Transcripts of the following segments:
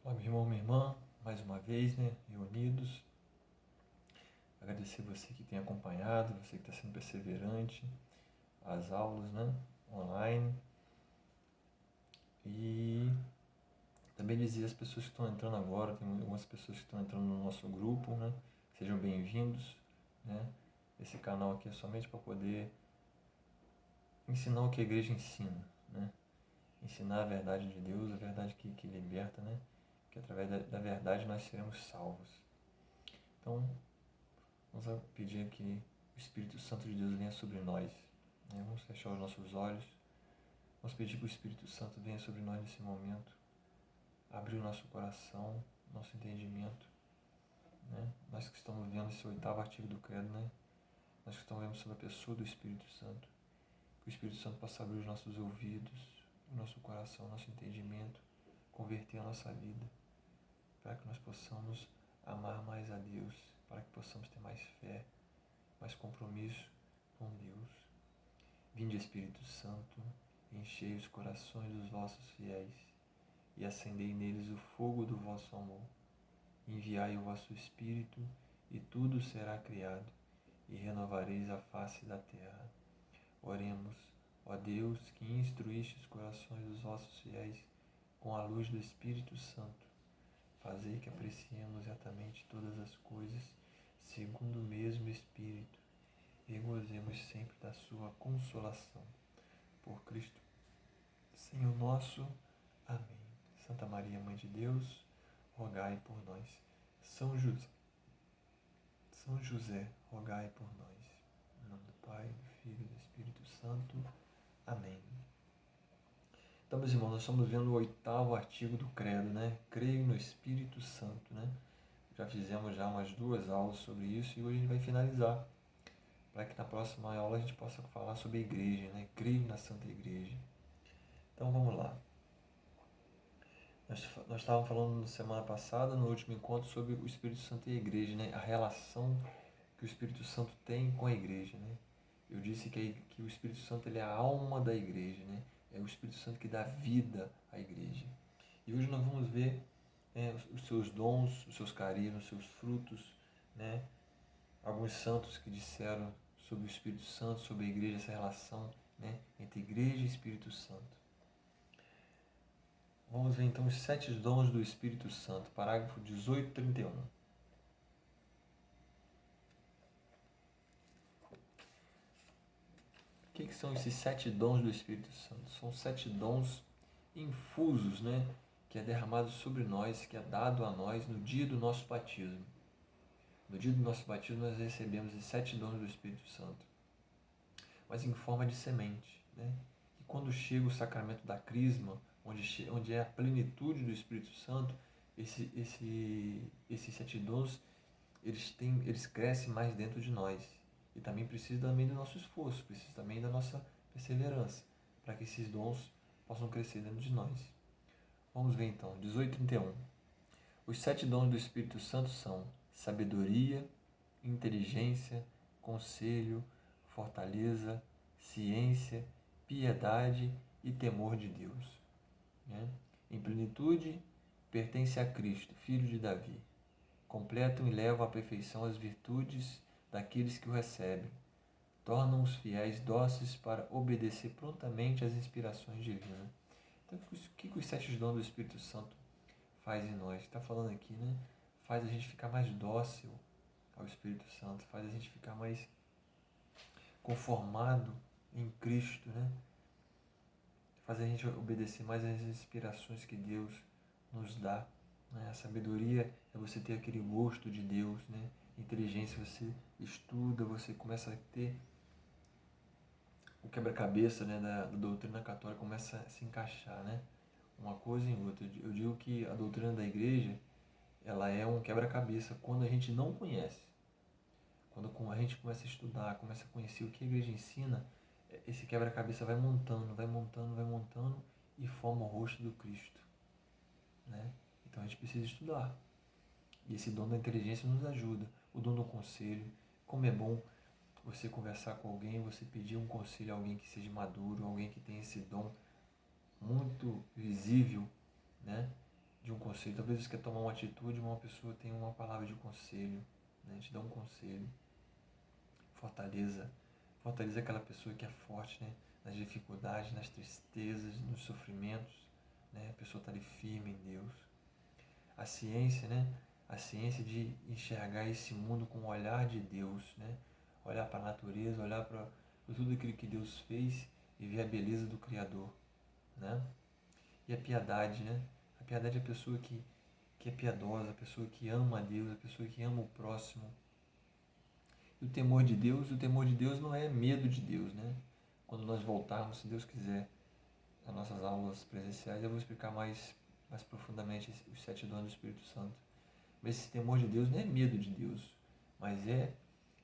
Olá, meu irmão, minha irmã, mais uma vez, né, reunidos. Agradecer você que tem acompanhado, você que está sendo perseverante, as aulas, né, online. E também dizer às pessoas que estão entrando agora, tem algumas pessoas que estão entrando no nosso grupo, né, sejam bem-vindos, né. Esse canal aqui é somente para poder ensinar o que a igreja ensina, né, ensinar a verdade de Deus, a verdade que liberta, né, que através da verdade nós seremos salvos. Então, vamos pedir que o Espírito Santo de Deus venha sobre nós. Vamos fechar os nossos olhos. Vamos pedir que o Espírito Santo venha sobre nós nesse momento. Abrir o nosso coração, nosso entendimento. Nós que estamos vendo esse 8º artigo do Credo, nós que estamos vendo sobre a pessoa do Espírito Santo. Que o Espírito Santo possa abrir os nossos ouvidos, o nosso coração, o nosso entendimento, converter a nossa vida, para que nós possamos amar mais a Deus, para que possamos ter mais fé, mais compromisso com Deus. Vinde, Espírito Santo, enchei os corações dos vossos fiéis e acendei neles o fogo do vosso amor. Enviai o vosso Espírito e tudo será criado e renovareis a face da terra. Oremos, ó Deus, que instruíste os corações dos vossos fiéis com a luz do Espírito Santo. Fazei que apreciemos retamente todas as coisas segundo o mesmo Espírito e gozemos sempre da sua consolação. Por Cristo, Senhor nosso. Amém. Santa Maria, Mãe de Deus, rogai por nós. São José, rogai por nós. Em nome do Pai, do Filho e do Espírito Santo. Amém. Então, meus irmãos, nós estamos vendo o 8º artigo do Credo, Creio no Espírito Santo, Já fizemos umas 2 aulas sobre isso e hoje a gente vai finalizar, para que na próxima aula a gente possa falar sobre a igreja, Creio na Santa Igreja. Então vamos lá. Nós estávamos falando na semana passada, no último encontro, sobre o Espírito Santo e a igreja, A relação que o Espírito Santo tem com a igreja, Eu disse que o Espírito Santo ele é a alma da igreja, É o Espírito Santo que dá vida à igreja. E hoje nós vamos ver os seus dons, os seus carismas, os seus frutos, Alguns santos que disseram sobre o Espírito Santo, sobre a igreja, essa relação, entre igreja e Espírito Santo. Vamos ver então os 7 dons do Espírito Santo, parágrafo 1831. O que são esses 7 dons do Espírito Santo? São 7 dons infusos, que é derramado sobre nós, que é dado a nós no dia do nosso batismo. No dia do nosso batismo nós recebemos os 7 dons do Espírito Santo, mas em forma de semente, E quando chega o sacramento da crisma, onde é a plenitude do Espírito Santo, esses 7 dons, eles crescem mais dentro de nós. E também precisa também do nosso esforço, precisa também da nossa perseverança, para que esses dons possam crescer dentro de nós. Vamos ver então, 1831. Os 7 dons do Espírito Santo são sabedoria, inteligência, conselho, fortaleza, ciência, piedade e temor de Deus. Em plenitude, pertence a Cristo, filho de Davi. Completam e levam à perfeição as virtudes daqueles que o recebem. Tornam os fiéis dóceis para obedecer prontamente às inspirações divinas. Então, o que os 7 dons do Espírito Santo faz em nós? Está falando aqui, Faz a gente ficar mais dócil ao Espírito Santo, faz a gente ficar mais conformado em Cristo, Faz a gente obedecer mais às inspirações que Deus nos dá. A sabedoria é você ter aquele gosto de Deus, Inteligência, você estuda, você começa a ter o quebra-cabeça, da doutrina católica começa a se encaixar, Uma coisa em outra. Eu digo que a doutrina da igreja, ela é um quebra-cabeça quando a gente não conhece. Quando a gente começa a estudar, começa a conhecer o que a igreja ensina, esse quebra-cabeça vai montando e forma o rosto do Cristo, Então a gente precisa estudar. E esse dom da inteligência nos ajuda. O dom do conselho. Como é bom você conversar com alguém, você pedir um conselho a alguém que seja maduro, alguém que tenha esse dom muito visível, de um conselho. Talvez você quer tomar uma atitude, uma pessoa tem uma palavra de conselho, né? Te dá um conselho. Fortaleza. Fortaleza aquela pessoa que é forte, né? Nas dificuldades, nas tristezas, nos sofrimentos, né? A pessoa está ali firme em Deus. A ciência, né? A ciência de enxergar esse mundo com o olhar de Deus, né? Olhar para a natureza, olhar para tudo aquilo que Deus fez e ver a beleza do Criador, né? E a piedade, né? A piedade é a pessoa que é piedosa, a pessoa que ama a Deus, a pessoa que ama o próximo. E o temor de Deus não é medo de Deus, né? Quando nós voltarmos, se Deus quiser, nas nossas aulas presenciais, eu vou explicar mais profundamente os 7 dons do Espírito Santo. Mas esse temor de Deus não é medo de Deus, mas é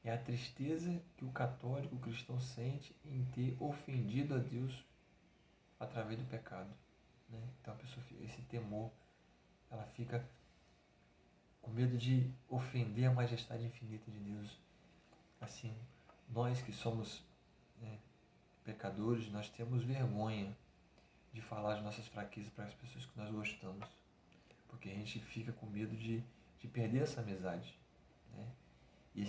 a tristeza que o católico, o cristão sente em ter ofendido a Deus através do pecado, né? Então a pessoa, esse temor, ela fica com medo de ofender a majestade infinita de Deus. Assim, nós que somos, né, pecadores, nós temos vergonha de falar as nossas fraquezas para as pessoas que nós gostamos, porque a gente fica com medo de perder essa amizade, né? E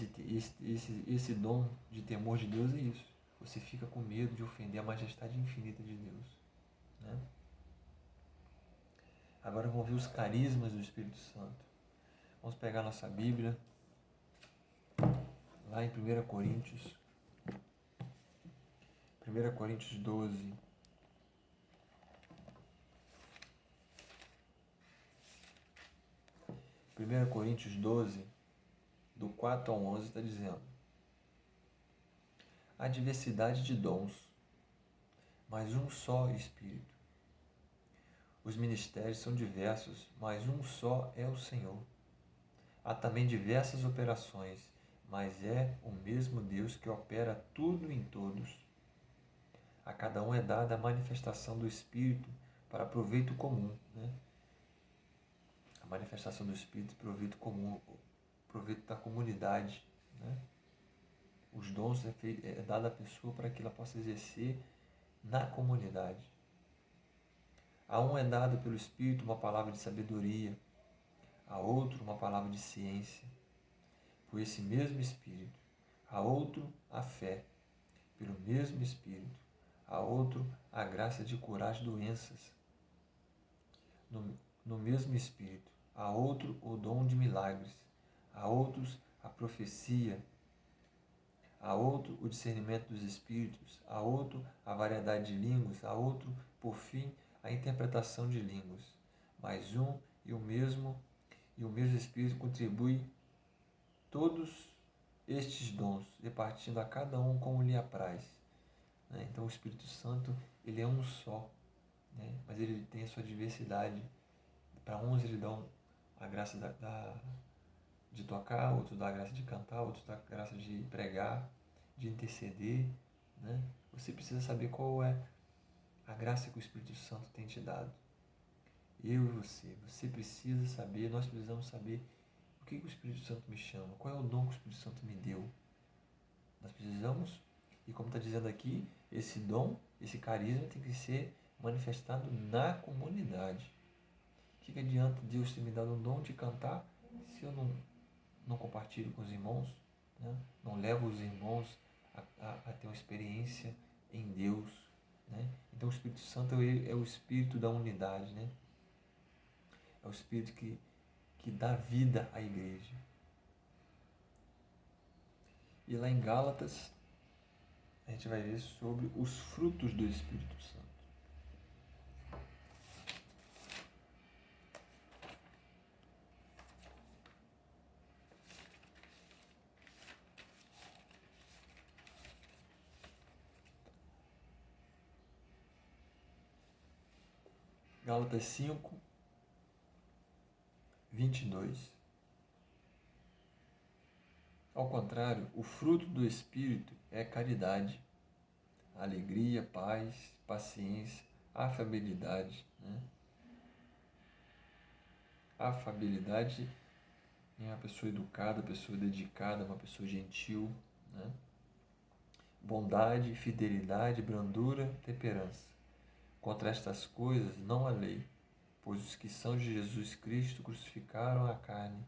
esse dom de temor de Deus é isso. Você fica com medo de ofender a majestade infinita de Deus, né? Agora vamos ver os carismas do Espírito Santo. Vamos pegar nossa Bíblia, lá em 1 Coríntios 12. 1 Coríntios 12, do 4 ao 11, está dizendo: há diversidade de dons, mas um só Espírito. Os ministérios são diversos, mas um só é o Senhor. Há também diversas operações, mas é o mesmo Deus que opera tudo em todos. A cada um é dada a manifestação do Espírito para proveito comum, né? A manifestação do Espírito, proveito comum, proveito da comunidade, né? Os dons é dado à pessoa para que ela possa exercer na comunidade. A um é dado pelo Espírito uma palavra de sabedoria, a outro uma palavra de ciência, por esse mesmo Espírito. A outro a fé, pelo mesmo Espírito. A outro a graça de curar as doenças, no mesmo Espírito. A outro o dom de milagres, a outros a profecia, a outro o discernimento dos espíritos, a outro a variedade de línguas, a outro, por fim, a interpretação de línguas. Mas um e o mesmo Espírito contribui todos estes dons, repartindo a cada um como lhe apraz, né? Então o Espírito Santo, ele é um só, né? Mas ele tem a sua diversidade. Para uns ele dá a graça de tocar, outros dá a graça de cantar, outros dá a graça de pregar, de interceder, né? Você precisa saber qual é a graça que o Espírito Santo tem te dado. Eu e você precisa saber, nós precisamos saber o que o Espírito Santo me chama, qual é o dom que o Espírito Santo me deu. Nós precisamos, e como está dizendo aqui, esse dom, esse carisma tem que ser manifestado na comunidade. O que adianta Deus ter me dado um dom de cantar se eu não compartilho com os irmãos, né? Não levo os irmãos a ter uma experiência em Deus, né? Então o Espírito Santo é o Espírito da unidade, né? É o Espírito que dá vida à igreja. E lá em Gálatas, a gente vai ver sobre os frutos do Espírito Santo. Gálatas 5, 22. Ao contrário, o fruto do Espírito é caridade, alegria, paz, paciência, afabilidade, né? Afabilidade é uma pessoa educada, uma pessoa dedicada, uma pessoa gentil, né? Bondade, fidelidade, brandura, temperança. Contra estas coisas não há lei. Pois os que são de Jesus Cristo crucificaram a carne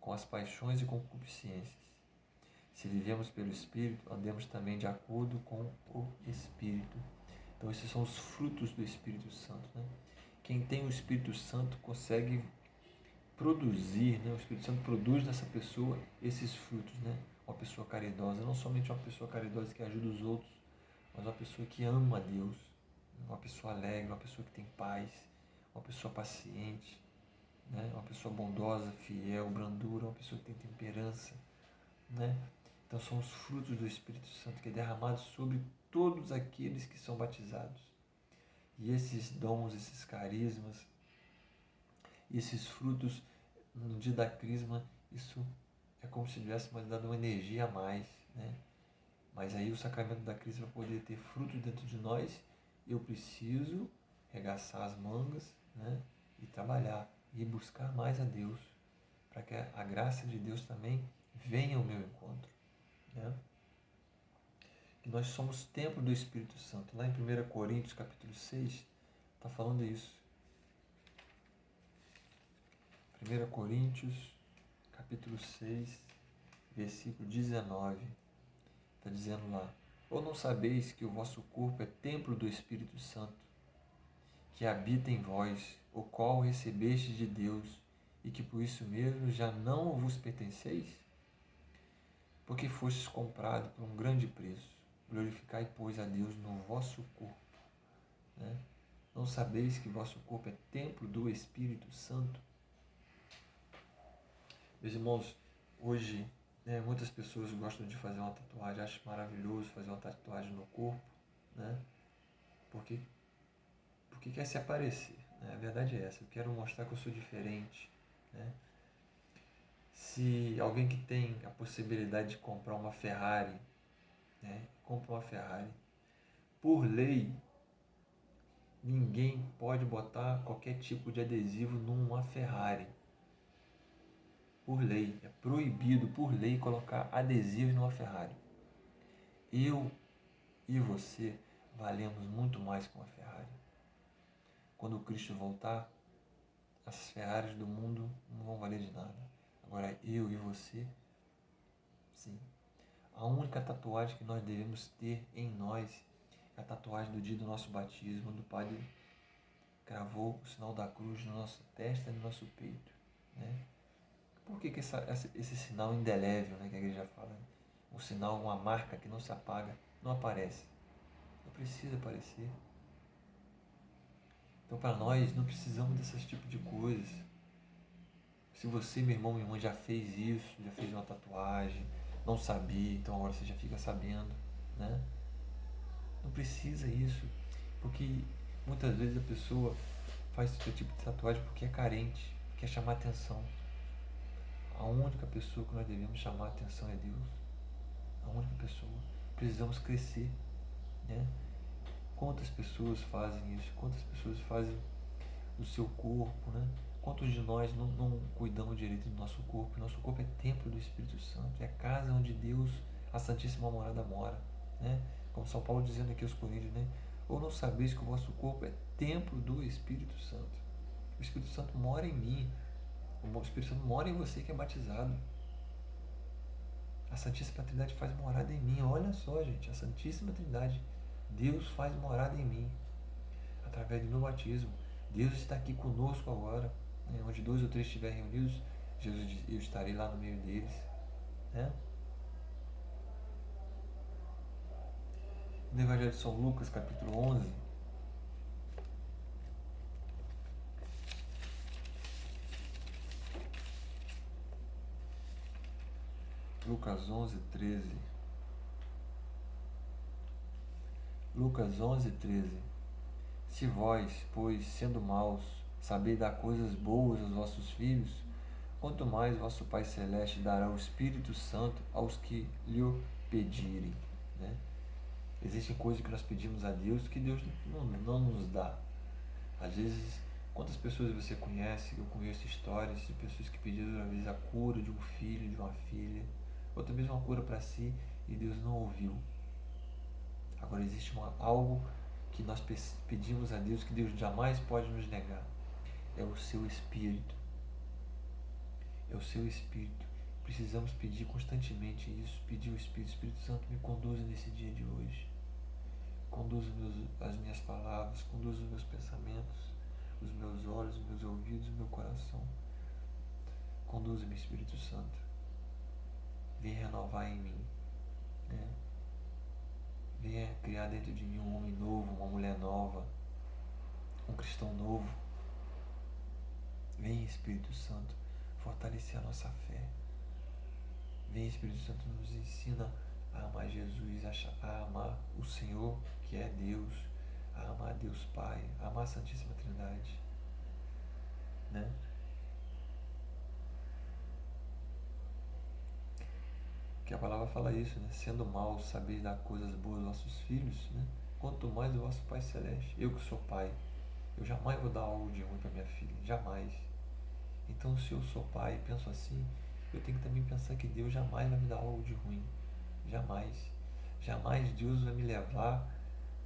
com as paixões e concupiscências. Se vivemos pelo Espírito, andemos também de acordo com o Espírito. Então, esses são os frutos do Espírito Santo, né? Quem tem o Espírito Santo consegue produzir, né? O Espírito Santo produz nessa pessoa esses frutos, né? Uma pessoa caridosa, não somente uma pessoa caridosa que ajuda os outros, mas uma pessoa que ama a Deus, uma pessoa alegre, uma pessoa que tem paz, uma pessoa paciente, né? Uma pessoa bondosa, fiel, brandura, uma pessoa que tem temperança, né? Então são os frutos do Espírito Santo que é derramado sobre todos aqueles que são batizados. E esses dons, esses carismas, esses frutos, no dia da crisma, isso é como se tivesse dado uma energia a mais, né? Mas aí o sacramento da crisma, para poder ter frutos dentro de nós, eu preciso regaçar as mangas, né? E trabalhar, e buscar mais a Deus, para que a graça de Deus também venha ao meu encontro, né? Que nós somos templo do Espírito Santo. Lá em 1 Coríntios capítulo 6, está falando isso. 1 Coríntios capítulo 6, versículo 19, está dizendo lá: ou não sabeis que o vosso corpo é templo do Espírito Santo, que habita em vós, o qual recebeste de Deus, e que por isso mesmo já não vos pertenceis? Porque fostes comprado por um grande preço. Glorificai, pois, a Deus no vosso corpo, né? Não sabeis que vosso corpo é templo do Espírito Santo? Meus irmãos, hoje, né, muitas pessoas gostam de fazer uma tatuagem, acham maravilhoso fazer uma tatuagem no corpo, né? Porque quer se aparecer, né? A verdade é essa, eu quero mostrar que eu sou diferente, né? Se alguém que tem a possibilidade de comprar uma Ferrari, né, compra uma Ferrari, por lei, ninguém pode botar qualquer tipo de adesivo numa Ferrari. Por lei, é proibido por lei colocar adesivo numa Ferrari. Eu e você valemos muito mais que uma Ferrari. Quando o Cristo voltar, as Ferraris do mundo não vão valer de nada. Agora eu e você, sim. A única tatuagem que nós devemos ter em nós é a tatuagem do dia do nosso batismo, onde o Padre cravou o sinal da cruz na nossa testa e no nosso peito, né? Por que esse sinal indelével, né, que a igreja fala? Um sinal, uma marca que não se apaga, não aparece. Não precisa aparecer. Então, para nós, não precisamos desses tipos de coisas. Se você, meu irmão, minha irmã, já fez isso, já fez uma tatuagem, não sabia, então agora você já fica sabendo, né? Não precisa isso, porque muitas vezes a pessoa faz esse tipo de tatuagem porque é carente, quer chamar atenção. A única pessoa que nós devemos chamar a atenção é Deus. A única pessoa. Precisamos crescer, né? Quantas pessoas fazem isso? Quantas pessoas fazem do seu corpo, né? Quantos de nós não cuidamos direito do nosso corpo? Nosso corpo é templo do Espírito Santo, é a casa onde Deus, a Santíssima Morada, mora, né? Como São Paulo dizendo aqui aos Coríntios, né? Ou não sabeis que o vosso corpo é templo do Espírito Santo? O Espírito Santo mora em mim. O Espírito Santo mora em você que é batizado. A Santíssima Trindade faz morada em mim. Olha só, gente, a Santíssima Trindade, Deus faz morada em mim através do meu batismo. Deus está aqui conosco agora, né? Onde 2 ou 3 estiverem reunidos, Jesus diz: eu estarei lá no meio deles, né? No Evangelho de São Lucas, capítulo 11, Lucas 11, 13. Lucas 11, 13. Se vós, pois, sendo maus, sabeis dar coisas boas aos vossos filhos, quanto mais vosso Pai Celeste dará o Espírito Santo aos que lhe pedirem, né? Existem coisas que nós pedimos a Deus que Deus não nos dá. Às vezes, quantas pessoas você conhece? Eu conheço histórias de pessoas que pediram às vezes a cura de um filho, de uma filha, ou até mesmo uma cura para si, e Deus não ouviu. Agora existe algo que nós pedimos a Deus que Deus jamais pode nos negar. é o seu Espírito. É o seu Espírito. Precisamos pedir constantemente isso, pedir o Espírito Santo, me conduza nesse dia de hoje. Conduza as minhas palavras, conduza os meus pensamentos, os meus olhos, os meus ouvidos, o meu coração. Conduza-me, Espírito Santo. Venha renovar em mim. Né? Venha criar dentro de mim um homem novo, uma mulher nova, um cristão novo. Venha, Espírito Santo, fortalecer a nossa fé. Venha, Espírito Santo, nos ensina a amar Jesus, a amar o Senhor, que é Deus, a amar Deus Pai, a amar a Santíssima Trindade. Né? Que a palavra fala isso, né? Sendo maus, sabeis dar coisas boas aos vossos filhos, né? Quanto mais o vosso Pai Celeste. Eu que sou pai, eu jamais vou dar algo de ruim para minha filha, jamais. Então, se eu sou pai e penso assim, eu tenho que também pensar que Deus jamais vai me dar algo de ruim. Jamais. Jamais Deus vai me levar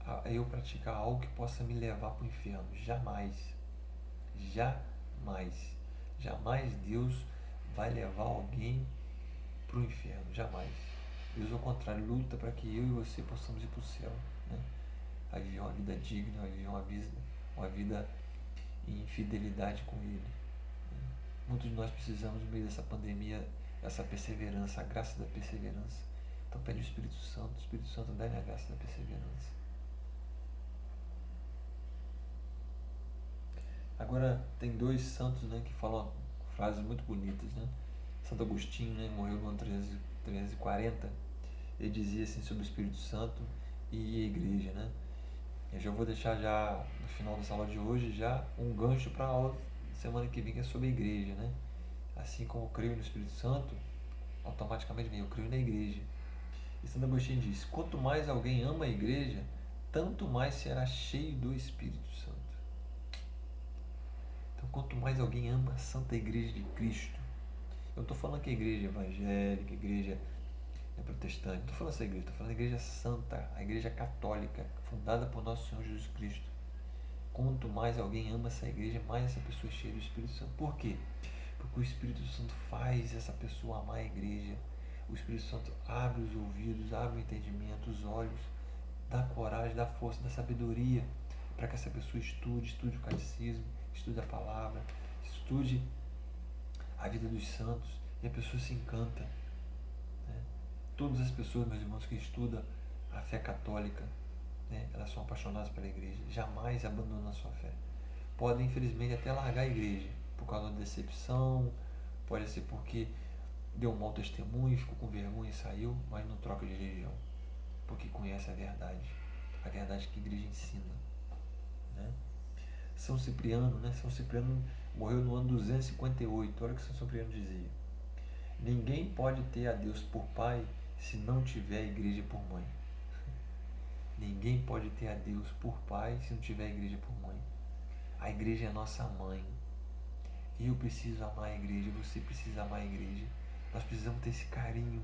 a eu praticar algo que possa me levar para o inferno. Jamais. Jamais. Jamais Deus vai levar alguém para o inferno. Jamais. Deus, ao contrário, luta para que eu e você possamos ir para o céu. Né? A viver uma vida digna, a viver uma vida em fidelidade com Ele. Muitos de nós precisamos, no meio dessa pandemia, essa perseverança, a graça da perseverança. Então pede o Espírito Santo, dá-me a graça da perseverança. Agora, tem dois santos, né, que falam frases muito bonitas. Né? Santo Agostinho, né, morreu no ano 340, ele dizia assim sobre o Espírito Santo e a igreja. Né? Eu já vou deixar já no final dessa aula de hoje já um gancho para a aula semana que vem, que é sobre a igreja. Né? Assim como eu creio no Espírito Santo, automaticamente eu creio na igreja. E Santo Agostinho diz: quanto mais alguém ama a igreja, tanto mais será cheio do Espírito Santo. Então, quanto mais alguém ama a Santa Igreja de Cristo, eu não estou falando que a igreja é evangélica, a igreja é protestante, não estou falando essa igreja, estou falando a igreja santa, a igreja católica, fundada por nosso Senhor Jesus Cristo. Quanto mais alguém ama essa igreja, mais essa pessoa é cheia do Espírito Santo. Por quê? Porque o Espírito Santo faz essa pessoa amar a igreja. O Espírito Santo abre os ouvidos, abre o entendimento, os olhos, dá coragem, dá força, dá sabedoria para que essa pessoa estude o catecismo, estude a palavra, estude a vida dos santos, e a pessoa se encanta. Né? Todas as pessoas, meus irmãos, que estudam a fé católica, né, elas são apaixonadas pela igreja, jamais abandonam a sua fé. Podem, infelizmente, até largar a igreja por causa da decepção, pode ser porque deu um mau testemunho, ficou com vergonha e saiu, mas não troca de religião, porque conhece a verdade que a igreja ensina. Né? São Cipriano, né? São Cipriano morreu no ano 258, olha o que São Cipriano dizia: ninguém pode ter a Deus por pai se não tiver a igreja por mãe. Ninguém pode ter a Deus por pai se não tiver a igreja por mãe. A igreja é a nossa mãe. Eu preciso amar a igreja, você precisa amar a igreja. Nós precisamos ter esse carinho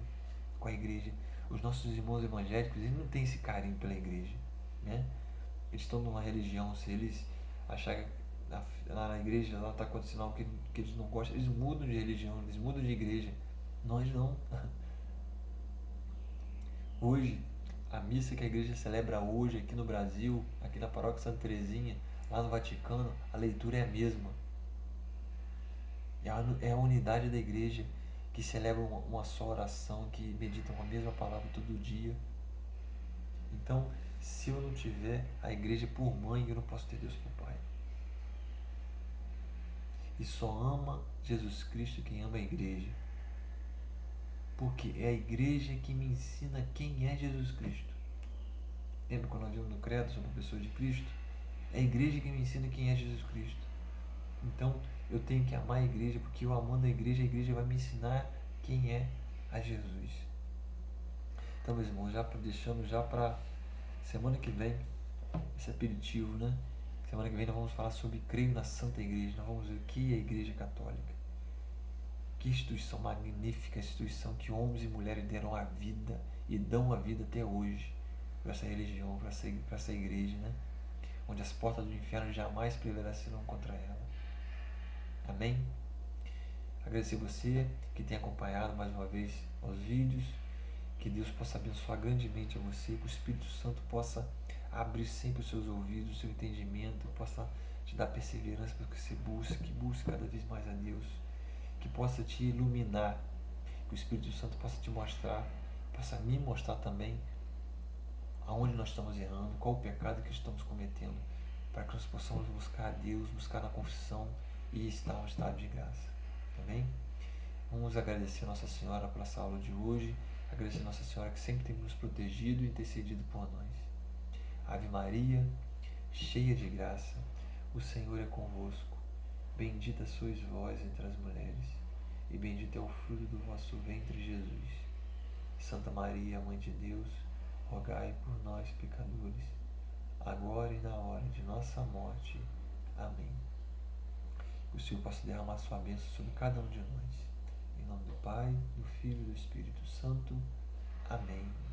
com a igreja. Os nossos irmãos evangélicos, eles não têm esse carinho pela igreja. Né? Eles estão numa religião, se eles acharem que lá na igreja lá está acontecendo algo que eles não gostam, eles mudam de religião, eles mudam de igreja. Nós não. Hoje, a missa que a igreja celebra hoje aqui no Brasil, aqui na paróquia Santa Teresinha, lá no Vaticano, a leitura é a mesma. É a unidade da igreja que celebra uma só oração, que medita uma mesma palavra todo dia. Então, se eu não tiver a igreja por mãe, eu não posso ter Deus por pai. E só ama Jesus Cristo quem ama a igreja. Porque é a igreja que me ensina quem é Jesus Cristo. Lembra quando nós vimos no credo sobre a pessoa de Cristo? É a igreja que me ensina quem é Jesus Cristo. Então, eu tenho que amar a igreja, porque eu amando a igreja vai me ensinar quem é a Jesus. Então, meus irmãos, deixando já para semana que vem, esse aperitivo, né? Semana que vem nós vamos falar sobre creio na Santa Igreja. Nós vamos ver o que é a Igreja Católica. Que instituição magnífica, instituição que homens e mulheres deram a vida e dão a vida até hoje para essa religião, para essa igreja, né? Onde as portas do inferno jamais prevalecerão contra ela. Amém? Agradecer você que tem acompanhado mais uma vez os vídeos. Que Deus possa abençoar grandemente a você, que o Espírito Santo possa abrir sempre os seus ouvidos, o seu entendimento, possa te dar perseverança para que você busque cada vez mais a Deus, que possa te iluminar, que o Espírito Santo possa te mostrar, possa me mostrar também aonde nós estamos errando, qual o pecado que estamos cometendo, para que nós possamos buscar a Deus, buscar na confissão e estar no estado de graça. Amém? Vamos agradecer a Nossa Senhora por essa aula de hoje, agradecer a Nossa Senhora que sempre tem nos protegido e intercedido por nós. Ave Maria, cheia de graça, o Senhor é convosco. Bendita sois vós entre as mulheres, e bendito é o fruto do vosso ventre, Jesus. Santa Maria, Mãe de Deus, rogai por nós, pecadores, agora e na hora de nossa morte. Amém. Que o Senhor possa derramar sua bênção sobre cada um de nós. Em nome do Pai, do Filho e do Espírito Santo. Amém.